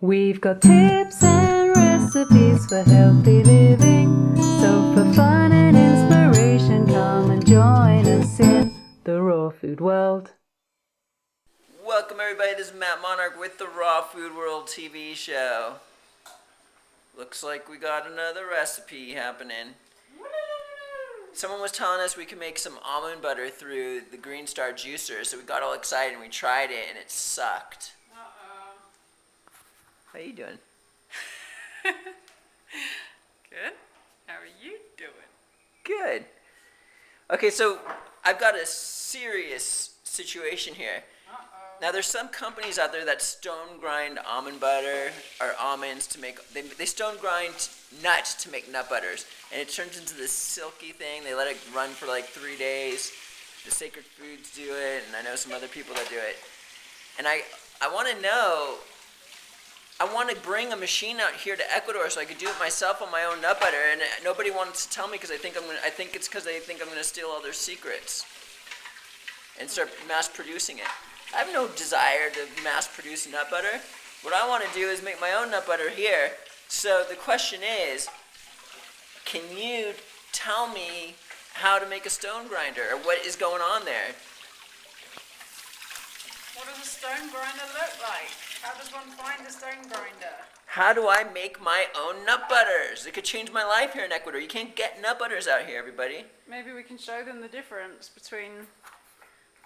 We've got tips and recipes for healthy living. So for fun and inspiration, come and join us in the raw food world. Welcome everybody, this is Matt Monarch with the Raw Food World TV show. Looks like we got another recipe happening. Someone was telling us we could make some almond butter through the Green Star juicer, so we got all excited and we tried it and it sucked. How you doing? Good. How are you doing? Good. Okay, so I've got a serious situation here. Now there's some companies out there that stone grind almond butter or almonds to make, they stone grind nuts to make nut butters, and it turns into this silky thing. They let it run for like 3 days. The Sacred Foods do it, and I know some other people that do it. And I want to know, I want to bring a machine out here to Ecuador so I could do it myself on my own nut butter, and nobody wants to tell me because I think it's because they think I'm going to steal all their secrets and start mass producing it. I have no desire to mass produce nut butter. What I want to do is make my own nut butter here. So the question is, can you tell me how to make a stone grinder, or what is going on there? What does a stone grinder look like? How does one find a stone grinder? How do I make my own nut butters? It could change my life here in Ecuador. You can't get nut butters out here, everybody. Maybe we can show them the difference between...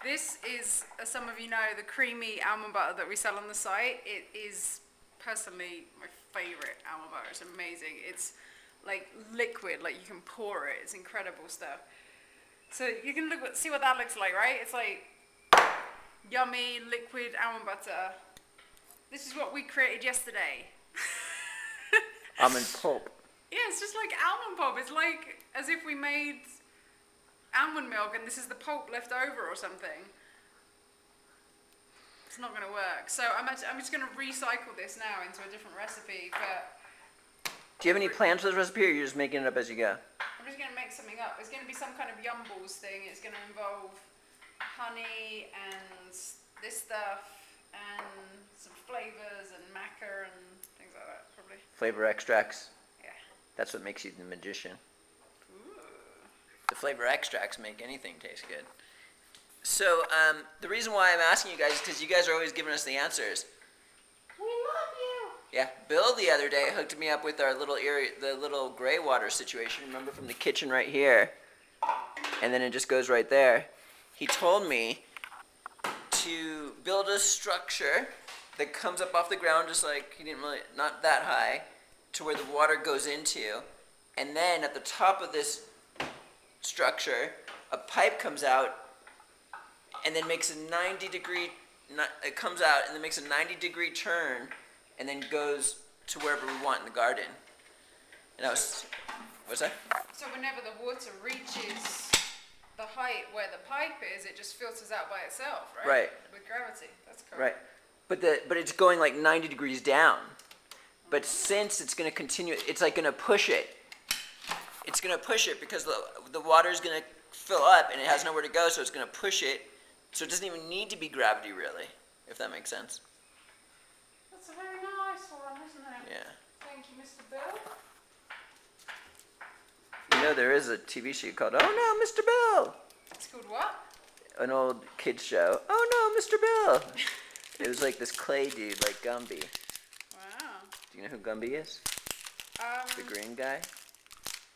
This is, as some of you know, the creamy almond butter that we sell on the site. It is personally my favorite almond butter. It's amazing. It's like liquid, like you can pour it. It's incredible stuff. So you can see what that looks like, right? It's like yummy liquid almond butter. This is what we created yesterday. Almond pulp. Yeah, it's just like almond pulp. It's like as if we made almond milk and this is the pulp left over or something. It's not going to work. So I'm just going to recycle this now into a different recipe. But Do you have any plans for this recipe, or you're just making it up as you go? I'm just going to make something up. It's going to be some kind of yumbles thing. It's going to involve honey and this stuff and some flavors and maca and things like that, probably. Flavor extracts. Yeah. That's what makes you the magician. Ooh. The flavor extracts make anything taste good. So the reason why I'm asking you guys is because you guys are always giving us the answers. We love you. Yeah, Bill the other day hooked me up with our little area, the little gray water situation. Remember, from the kitchen right here, and then it just goes right there. He told me to build a structure that comes up off the ground, just like not that high, to where the water goes into, and then at the top of this structure, a pipe comes out, and then makes a 90-degree. It comes out and then makes a 90-degree turn, and then goes to wherever we want in the garden. And that was, what's that? So whenever the water reaches the height where the pipe is, it just filters out by itself, right? Right. With gravity. That's cool. Right. But it's going like 90 degrees down. But since it's going to continue, it's like going to push it. It's going to push it because the water is going to fill up and it has nowhere to go, so it's going to push it. So it doesn't even need to be gravity, really, if that makes sense. That's a very nice one, isn't it? Yeah. Thank you, Mr. Bill. You know, there is a TV show called Oh No, Mr. Bill. It's called what? An old kids show. Oh no, Mr. Bill. It was like this clay dude, like Gumby. Wow. Do you know who Gumby is? The green guy?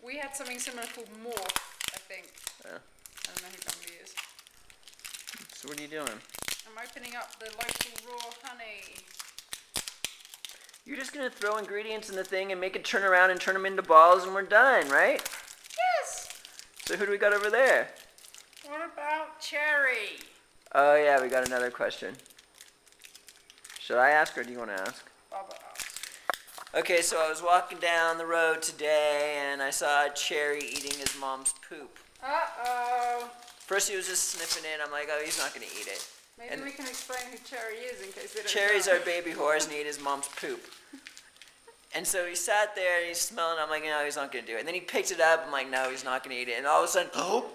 We had something similar called Morph, I think. Oh. I don't know who Gumby is. So what are you doing? I'm opening up the local raw honey. You're just going to throw ingredients in the thing and make it turn around and turn them into balls and we're done, right? Yes! So who do we got over there? What about Cherry? Oh yeah, we got another question. Should I ask or do you want to ask? Baba asked. Okay, so I was walking down the road today and I saw Cherry eating his mom's poop. Uh-oh. First he was just sniffing it. I'm like, oh, he's not going to eat it. Maybe And we can explain who Cherry is in case they don't Cherry's know. our baby horse and he ate his mom's poop. And so he sat there and he's smelling it. I'm like, no, he's not going to do it. And then he picked it up. I'm like, no, he's not going to eat it. And all of a sudden, oh,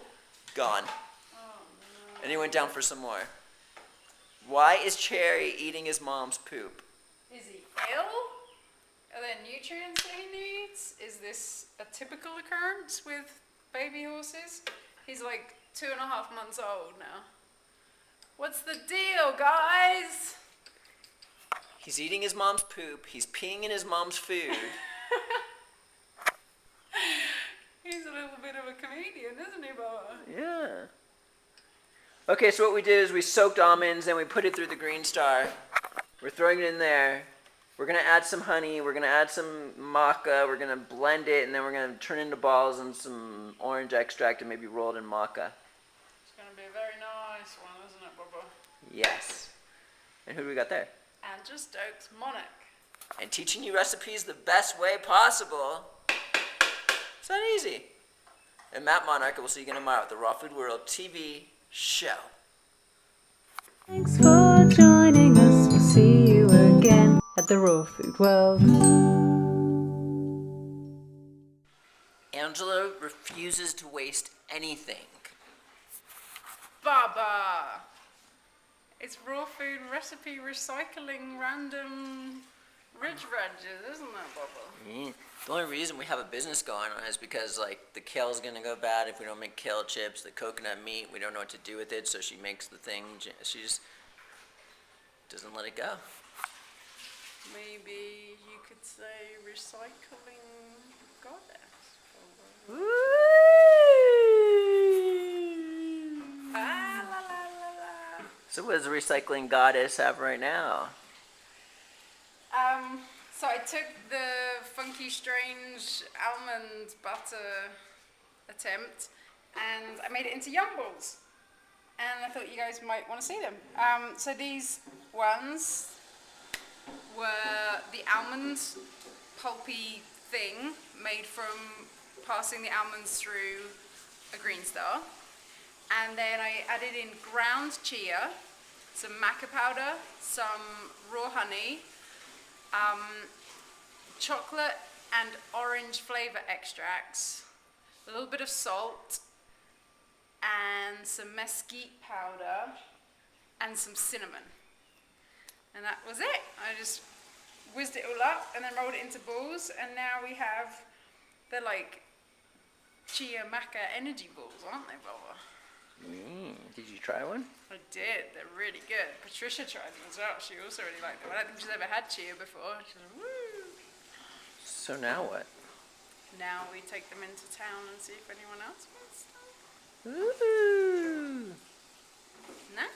gone. Oh, no. And he went down for some more. Why is Cherry eating his mom's poop? Is he ill? nutrients that he needs? Is this a typical occurrence with baby horses? He's like 2.5 months old now. What's the deal, guys? He's eating his mom's poop. He's peeing in his mom's food. He's a little bit of a comedian, isn't he, Baba? Yeah. Okay, so what we did is we soaked almonds and we put it through the Green Star. We're throwing it in there. We're going to add some honey. We're going to add some maca. We're going to blend it, and then we're going to turn it into balls and some orange extract and maybe roll it in maca. It's going to be a very nice one, isn't it, Baba? Yes. And who do we got there? Andrew Stokes Monarch. And teaching you recipes the best way possible. It's not easy. And Matt Monarch, we'll see you again tomorrow at the Raw Food World TV show. Thanks for joining us. We'll see you again at the Raw Food World. Angela refuses to waste anything. Baba! It's raw food recipe recycling random ridge ranges, isn't it, Baba? The only reason we have a business going on is because, like, the kale's gonna go bad if we don't make kale chips. The coconut meat, we don't know what to do with it, so she makes the thing. She just doesn't let it go. Maybe you could say recycling goddess. Woo! Ah, la la la la. So what does the recycling goddess have right now? So I took the funky, strange almond butter attempt and I made it into yum balls. And I thought you guys might want to see them. So these ones were the almond pulpy thing made from passing the almonds through a Green Star. And then I added in ground chia, some maca powder, some raw honey, chocolate and orange flavor extracts, a little bit of salt, and some mesquite powder, and some cinnamon. And that was it. I just whizzed it all up and then rolled it into balls, and now we have the like chia maca energy balls, aren't they, Baba? Did you try one? I did. They're really good. Patricia tried them as well. She also really liked them. I don't think she's ever had chia before. She's like, woo. So now what? Now we take them into town and see if anyone else wants them. Woo! No?